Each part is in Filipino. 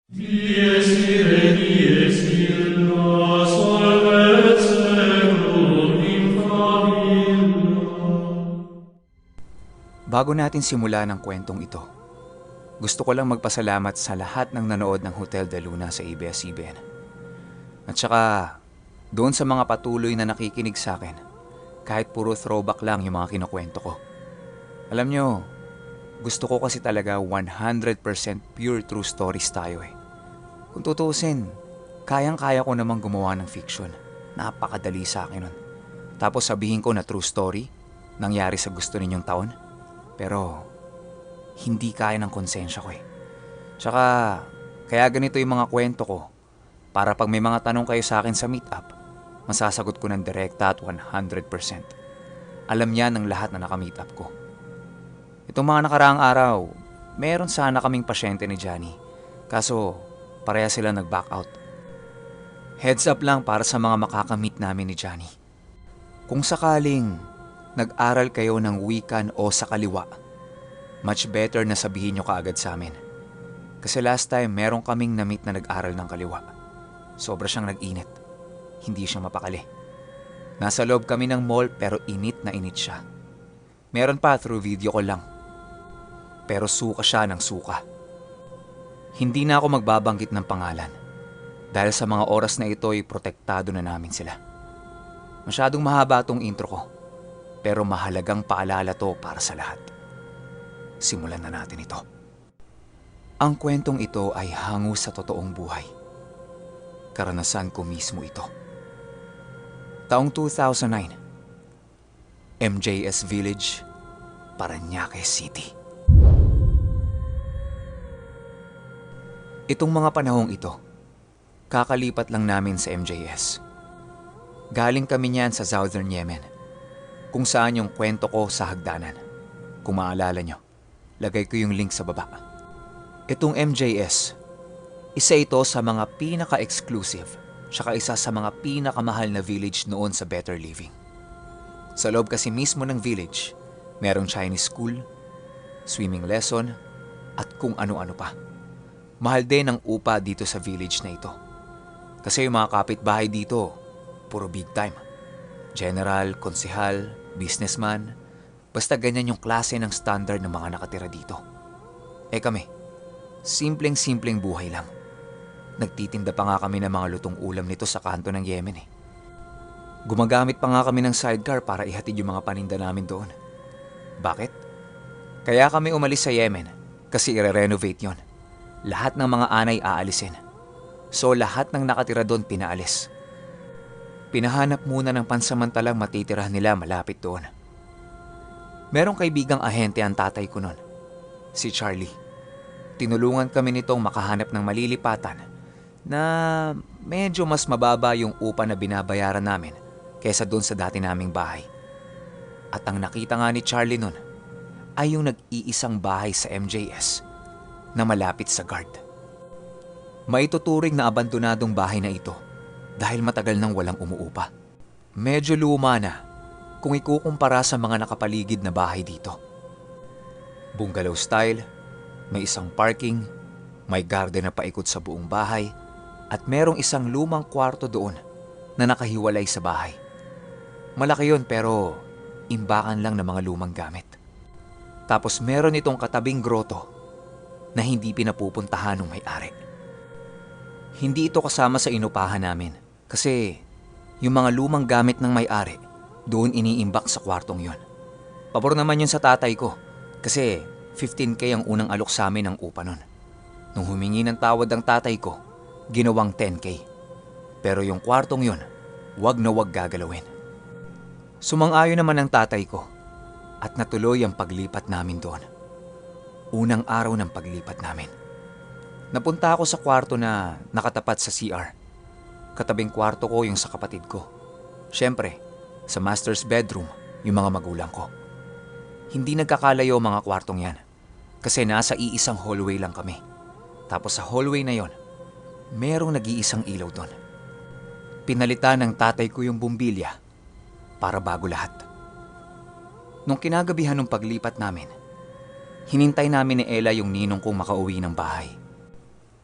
Dies ire, dies illa, salvet seculum in favilla. Bago natin simulan ang kwentong ito, gusto ko lang magpasalamat sa lahat ng nanood ng Hotel de Luna sa ABS-CBN. At saka, doon sa mga patuloy na nakikinig sa akin, kahit puro throwback lang yung mga kinukwento ko. Alam nyo, gusto ko kasi talaga 100% pure true stories tayo eh. Kung tutuusin, kayang-kaya ko namang gumawa ng fiction. Napakadali sa akin nun. Tapos sabihin ko na true story, nangyari sa gusto ninyong taon. Pero, hindi kaya ng konsensya ko eh. Tsaka, kaya ganito yung mga kwento ko. Para pag may mga tanong kayo sa akin sa meetup, masasagot ko ng direkta at 100%. Alam niya ng lahat na naka-meetup ko. Itong mga nakaraang araw, meron sana kaming pasyente ni Johnny. Kaso, pareha sila nag-back out. Heads up lang para sa mga makakamit namin ni Johnny. Kung sakaling nag-aral kayo ng wikan o sa kaliwa, much better na sabihin nyo kaagad sa amin. Kasi last time, meron kaming na-meet na nag-aral ng kaliwa. Sobra siyang nag-init. Hindi siya mapakali. Nasa loob kami ng mall pero init na init siya. Meron pa through video ko lang. Pero suka siya ng suka. Hindi na ako magbabanggit ng pangalan. Dahil sa mga oras na ito ay protektado na namin sila. Masyadong mahaba tong intro ko. Pero mahalagang paalala to para sa lahat. Simulan na natin ito. Ang kwentong ito ay hango sa totoong buhay. Karanasan ko mismo ito. Taong 2009, MJS Village, Parañaque City. Itong mga panahong ito, kakalipat lang namin sa MJS. Galing kami niyan sa Southern Yemen, kung saan yung kwento ko sa hagdanan. Kung maalala nyo, lagay ko yung link sa baba. Itong MJS, isa ito sa mga pinaka-exclusive, tsaka isa sa mga pinakamahal na village noon sa Better Living. Sa loob kasi mismo ng village, merong Chinese school, swimming lesson, at kung ano-ano pa. Mahal din ang upa dito sa village na ito. Kasi yung mga kapitbahay dito, puro big time. General, konsehal, businessman, basta ganyan yung klase ng standard ng mga nakatira dito. Eh kami, simpleng-simpleng buhay lang. Nagtitinda pa nga kami ng mga lutong ulam nito sa kanto ng Yemen eh. Gumagamit pa nga kami ng sidecar para ihatid yung mga paninda namin doon. Bakit? Kaya kami umalis sa Yemen kasi i-renovate yon. Lahat ng mga anay aalisin. So lahat ng nakatira doon pinaalis. Pinahanap muna ng pansamantalang matitirahan nila malapit doon. Merong kaibigang ahente ang tatay ko noon, si Charlie. Tinulungan kami nitong makahanap ng malilipatan na medyo mas mababa yung upa na binabayaran namin kaysa doon sa dati naming bahay. At ang nakita nga ni Charlie noon ay yung nag-iisang bahay sa MJS na malapit sa guard. Maituturing na abandonadong bahay na ito dahil matagal nang walang umuupa. Medyo luma na kung ikukumpara sa mga nakapaligid na bahay dito. Bungalow style, may isang parking, may garden na paikot sa buong bahay, at merong isang lumang kwarto doon na nakahiwalay sa bahay. Malaki yun pero imbakan lang ng mga lumang gamit. Tapos meron itong katabing groto na hindi pinapupuntahan ng may-ari. Hindi ito kasama sa inupahan namin kasi yung mga lumang gamit ng may-ari doon iniimbak sa kwartong yon. Pabor naman yun sa tatay ko kasi 15K ang unang alok sa amin ng upa nun. Nung humingi ng tawad ang tatay ko, ginawang 10K. Pero yung kwartong yun, wag na wag gagalawin. Sumang-ayon naman ang tatay ko at natuloy ang paglipat namin doon. Unang araw ng paglipat namin. Napunta ako sa kwarto na nakatapat sa CR. Katabing kwarto ko yung sa kapatid ko. Siyempre, sa master's bedroom, yung mga magulang ko. Hindi nagkakalayo mga kwartong yan. Kasi nasa iisang hallway lang kami. Tapos sa hallway na yon, merong nag-iisang ilaw doon. Pinalitan ng tatay ko yung bumbilya para bago lahat. Nung kinagabihan ng paglipat namin, hinintay namin ni Ella yung ninong kong makauwi ng bahay.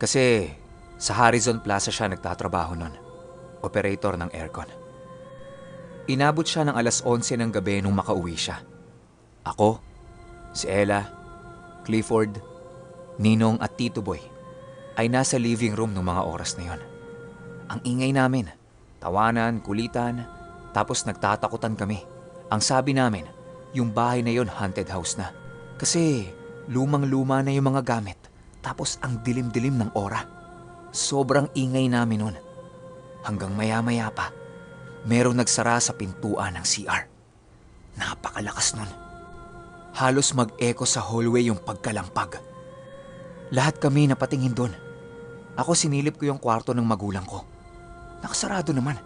Kasi sa Horizon Plaza siya nagtatrabaho nun. Operator ng aircon. Inabot siya ng alas 11 ng gabi nung makauwi siya. Ako, si Ella, Clifford, Ninong at Tito Boy ay nasa living room ng mga oras na yon. Ang ingay namin, tawanan, kulitan, tapos nagtatakutan kami. Ang sabi namin, yung bahay na yon haunted house na. Kasi lumang-luma na yung mga gamit, tapos ang dilim-dilim ng aura. Sobrang ingay namin nun. Hanggang maya-maya pa, merong nagsara sa pintuan ng CR. Napakalakas nun. Halos mag-echo sa hallway yung pagkalampag. Lahat kami napatingin doon. Ako sinilip ko yung kwarto ng magulang ko. Nakasarado naman.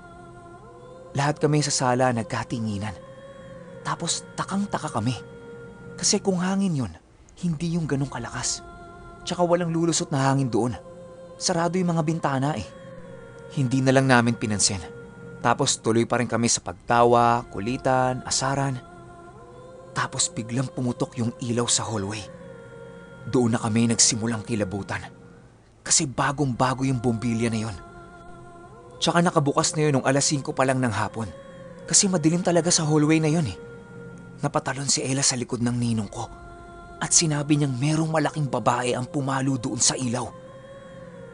Lahat kami sa sala nagkatinginan. Tapos takang-taka kami. Kasi kung hangin yun, hindi yung ganong kalakas. Tsaka walang lulusot na hangin doon. Sarado yung mga bintana eh. Hindi na lang namin pinansin. Tapos tuloy pa rin kami sa pagtawa, kulitan, asaran. Tapos biglang pumutok yung ilaw sa hallway. Doon na kami nagsimulang kilabutan. Kasi bagong-bago yung bombilya na yon. Tsaka nakabukas na yun nung alas 5 pa lang ng hapon. Kasi madilim talaga sa hallway na yon eh. Napatalon si Ella sa likod ng ninong ko. At sinabi niyang merong malaking babae ang pumalo doon sa ilaw.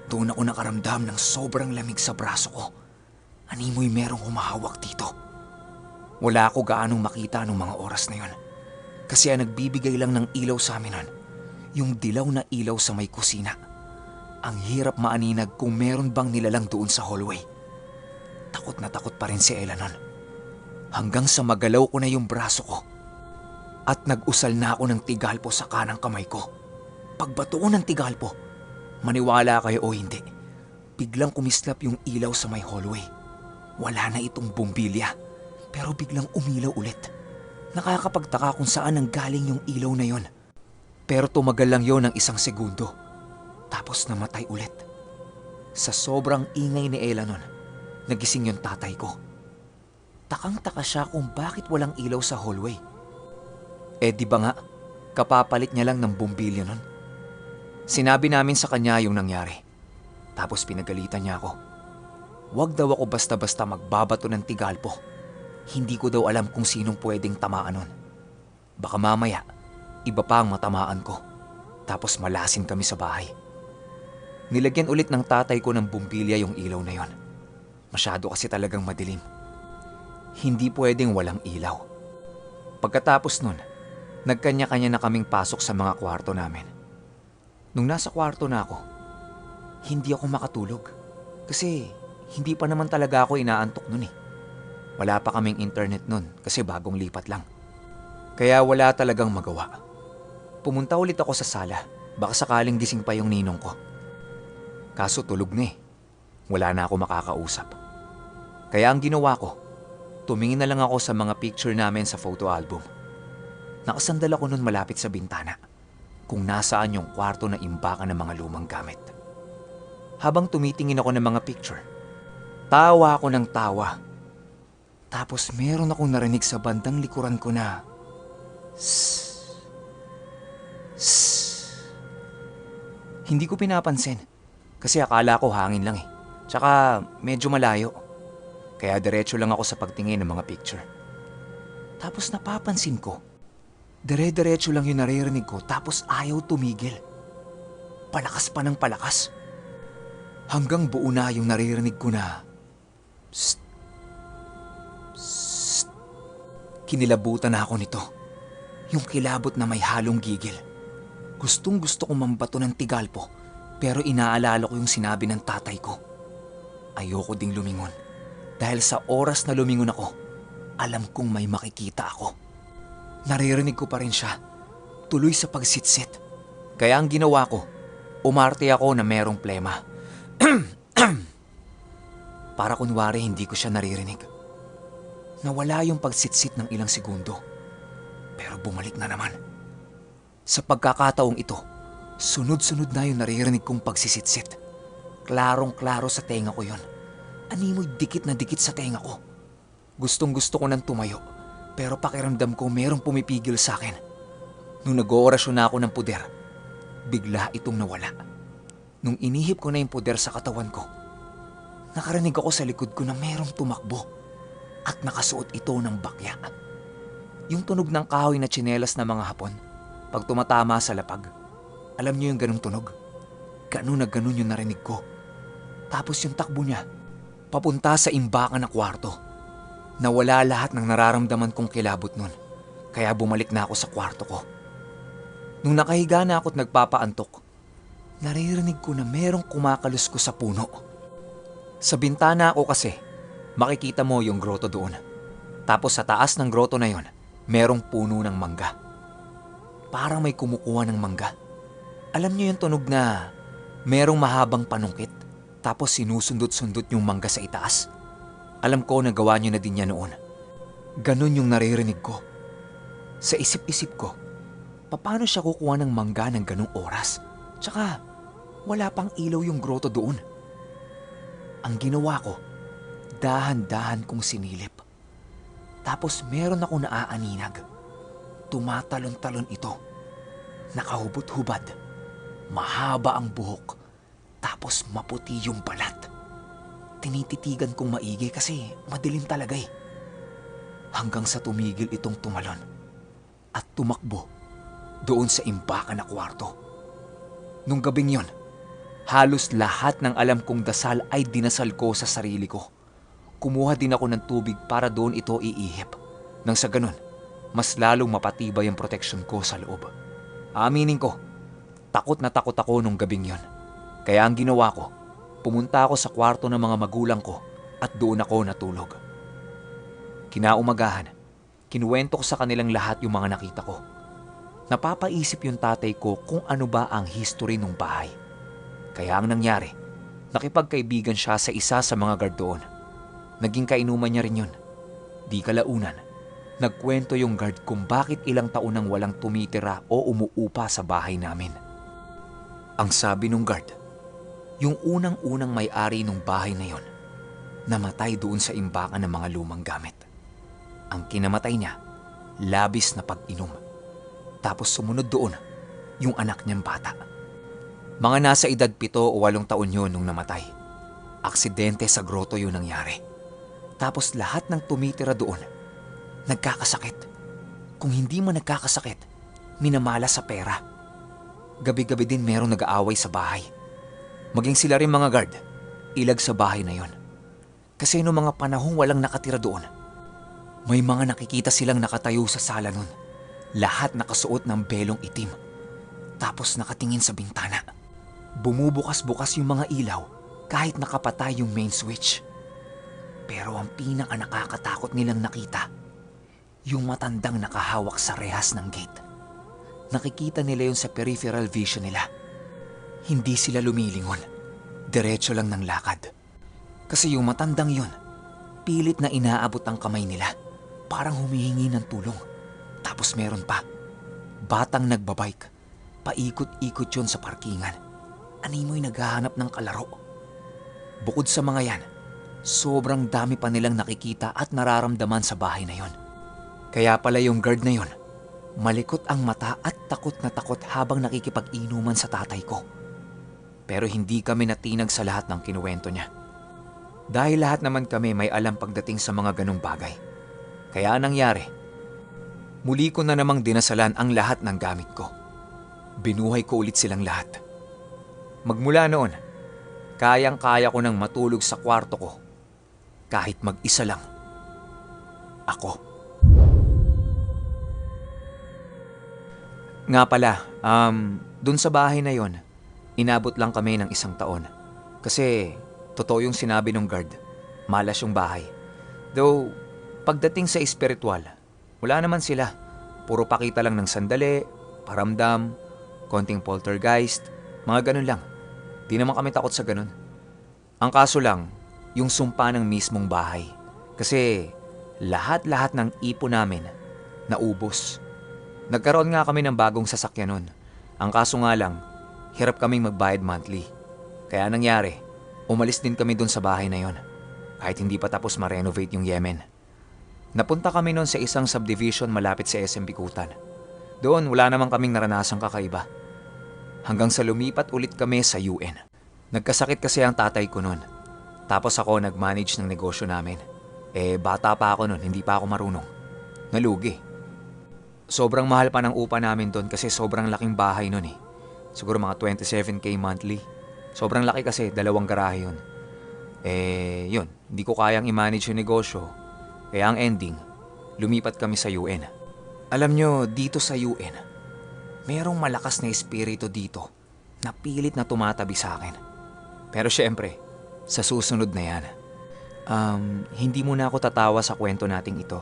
Doon ako nakaramdam ng sobrang lamig sa braso ko. Animoy merong humahawak dito. Wala ako gaanong makita nung mga oras na yon. Kasi ang nagbibigay lang ng ilaw sa amin nun, yung dilaw na ilaw sa may kusina. Ang hirap maaninag kung meron bang nilalang doon sa hallway. Takot na takot pa rin si Ella nun. Hanggang sa magalaw ko na yung braso ko. At nag-usal na ako ng tigalpo sa kanang kamay ko. Pagbatuon ng tigalpo, maniwala kayo o hindi, biglang kumislap yung ilaw sa may hallway. Wala na itong bombilya, pero biglang umilaw ulit. Nakakapagtaka kung saan ang galing yung ilaw na yon. Pero tumagal lang yon ng 1 segundo. Tapos namatay ulit. Sa sobrang ingay ni Ella nun, nagising yung tatay ko. Takang-taka siya kung bakit walang ilaw sa hallway. Di ba nga, kapapalit niya lang ng bombilya nun. Sinabi namin sa kanya yung nangyari. Tapos pinagalitan niya ako. Huwag daw ako basta-basta magbabato ng tigalpo. Hindi ko daw alam kung sinong pwedeng tamaan nun. Baka mamaya, iba pa ang matamaan ko. Tapos malasin kami sa bahay. Nilagyan ulit ng tatay ko ng bombilya yung ilaw na yon. Masyado kasi talagang madilim. Hindi pwedeng walang ilaw. Pagkatapos nun, nagkanya-kanya na kaming pasok sa mga kwarto namin. Nung nasa kwarto na ako, hindi ako makatulog. Kasi hindi pa naman talaga ako inaantok nun eh. Wala pa kaming internet nun kasi bagong lipat lang. Kaya wala talagang magawa. Pumunta ulit ako sa sala, baka sakaling gising pa yung ninong ko. Kaso tulog na eh. Wala na ako makakausap. Kaya ang ginawa ko, tumingin na lang ako sa mga picture namin sa photo album. Nakasandal ako nun malapit sa bintana, kung nasaan yung kwarto na imbakan ng mga lumang gamit. Habang tumitingin ako ng mga picture, tawa ako ng tawa. Tapos meron akong narinig sa bandang likuran ko na Sss. Sss. Hindi ko pinapansin kasi akala ko hangin lang eh. Tsaka medyo malayo. Kaya diretso lang ako sa pagtingin ng mga picture. Tapos napapansin ko, dire-diretso lang yung naririnig ko tapos ayaw tumigil. Palakas pa ng palakas. Hanggang buo na yung naririnig ko na Psst. Psst. Kinilabutan na ako nito. Yung kilabot na may halong gigil. Gustong-gusto kong mambato ng tigalpo pero inaalala ko yung sinabi ng tatay ko. Ayoko ding lumingon dahil sa oras na lumingon ako, alam kong may makikita ako. Naririnig ko pa rin siya, tuloy sa pagsitsit. Kaya ang ginawa ko, umarte ako na merong plema. Para kunwari hindi ko siya naririnig. Nawala yung pagsitsit ng ilang segundo. Pero bumalik na naman. Sa pagkakataong ito, sunod-sunod na yung naririnig kong pagsisitsit. Klarong-klaro sa tenga ko yon. Animoy dikit na dikit sa tenga ko. Gustong-gusto ko nang tumayo, pero pakiramdam ko merong pumipigil sa akin. Nung nag-oorasyon na ako ng puder, bigla itong nawala. Nung inihip ko na yung puder sa katawan ko, nakarinig ako sa likod ko na merong tumakbo at nakasuot ito ng bakya. Yung tunog ng kahoy na tsinelas na mga Hapon pag tumatama sa lapag. Alam niyo yung ganung tunog? Ganun na ganun yung narinig ko. Tapos yung takbo niya, papunta sa imbakan na kwarto. Nawala lahat ng nararamdaman kong kilabot nun, kaya bumalik na ako sa kwarto ko. Nung nakahiga na ako at nagpapaantok, naririnig ko na merong kumakalos ko sa puno. Sa bintana ako kasi, makikita mo yung groto doon. Tapos sa taas ng groto na yon, merong puno ng mangga. Parang may kumukuha ng mangga. Alam niyo yung tunog na merong mahabang panungkit, tapos sinusundot-sundot yung mangga sa itaas? Alam ko na gawa niyo na din yan noon. Ganon yung naririnig ko. Sa isip-isip ko, paano siya kukuha ng mangga ng ganong oras? Tsaka, wala pang ilaw yung groto doon. Ang ginawa ko, dahan-dahan kong sinilip. Tapos meron ako naaaninag. Tumatalon-talon ito. Nakahubot-hubad. Mahaba ang buhok. Tapos maputi yung balat. Tinititigan kong maigi kasi madilim talaga eh. Hanggang sa tumigil itong tumalon at tumakbo doon sa imbakan na kwarto. Nung gabing yon, halos lahat ng alam kong dasal ay dinasal ko sa sarili ko. Kumuha din ako ng tubig para doon ito iihip. Nang sa ganun, mas lalong mapatibay ang proteksyon ko sa loob. Aminin ko, takot na takot ako nung gabing yon. Kaya ang ginawa ko, pumunta ako sa kwarto ng mga magulang ko at doon ako natulog. Kinaumagahan, kinuwento ko sa kanilang lahat yung mga nakita ko. Napapaisip yung tatay ko kung ano ba ang history ng bahay. Kaya ang nangyari, nakipagkaibigan siya sa isa sa mga guard doon. Naging kainuman niya rin yun. Di kalaunan, nagkwento yung guard kung bakit ilang taon nang walang tumitira o umuupa sa bahay namin. Ang sabi nung guard, yung unang-unang may-ari ng bahay na yon, namatay doon sa imbakan ng mga lumang gamit. Ang kinamatay niya, labis na pag-inom. Tapos sumunod doon, yung anak niyang bata. Mga nasa edad 7 o 8 taon yun nung namatay. Aksidente sa groto yun nangyari. Tapos lahat ng tumitira doon, nagkakasakit. Kung hindi man nagkakasakit, minamala sa pera. Gabi-gabi din merong nag-aaway sa bahay. Maging sila rin mga guard, ilag sa bahay na yon. Kasi noong mga panahong walang nakatira doon, may mga nakikita silang nakatayo sa sala nun. Lahat nakasuot ng belong itim. Tapos nakatingin sa bintana. Bumubukas-bukas yung mga ilaw kahit nakapatay yung main switch. Pero ang pinaka-nakakatakot nilang nakita, yung matandang nakahawak sa rehas ng gate. Nakikita nila yun sa peripheral vision nila. Hindi sila lumilingon. Diretso lang ng lakad. Kasi yung matandang yun, pilit na inaabot ang kamay nila. Parang humihingi ng tulong. Tapos meron pa, batang nagbabike. Paikot-ikot yun sa parkingan. Animoy naghahanap ng kalaro. Bukod sa mga yan, sobrang dami pa nilang nakikita at nararamdaman sa bahay na yon. Kaya pala yung guard na yon, malikot ang mata at takot na takot habang nakikipag-inuman sa tatay ko. Pero hindi kami natinag sa lahat ng kinuwento niya. Dahil lahat naman kami may alam pagdating sa mga ganong bagay. Kaya nangyari, muli ko na namang dinasalan ang lahat ng gamit ko. Binuhay ko ulit silang lahat. Magmula noon, kayang-kaya ko nang matulog sa kwarto ko kahit mag-isa lang ako. Nga pala, dun sa bahay na yon, inabot lang kami ng 1 taon. Kasi totoo yung sinabi ng guard, malas yung bahay. Though, pagdating sa espiritual, wala naman sila. Puro pakita lang ng sandali, paramdam, konting poltergeist, mga ganun lang. Di naman kami takot sa ganun. Ang kaso lang, yung sumpa ng mismong bahay. Kasi lahat-lahat ng ipon namin naubos. Nagkaroon nga kami ng bagong sasakyan nun. Ang kaso nga lang, hirap kaming magbayad monthly. Kaya nangyari, umalis din kami dun sa bahay na yon. Kahit hindi pa tapos ma-renovate yung Yemen. Napunta kami nun sa isang subdivision malapit sa SM Bikutan. Doon wala naman kaming naranasang kakaiba. Hanggang sa lumipat ulit kami sa UN. Nagkasakit kasi ang tatay ko nun. Tapos ako nag-manage ng negosyo namin. Bata pa ako nun, hindi pa ako marunong. Nalugi. Sobrang mahal pa ng upa namin doon kasi sobrang laking bahay nun eh. Siguro mga 27K monthly. Sobrang laki kasi, 2 garahe yun. Yun, hindi ko kayang i-manage yung negosyo. Kaya ang ending, lumipat kami sa UN. Alam nyo, dito sa UN, merong malakas na espiritu dito na pilit na tumatabi sa akin. Pero syempre, sa susunod na yan. Hindi muna ako tatawa sa kwento nating ito.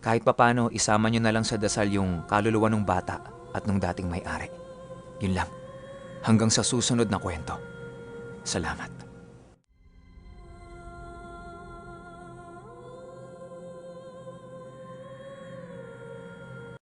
Kahit papano, isama nyo na lang sa dasal yung kaluluwa ng bata at nung dating may-ari. Yun lang. Hanggang sa susunod na kwento. Salamat.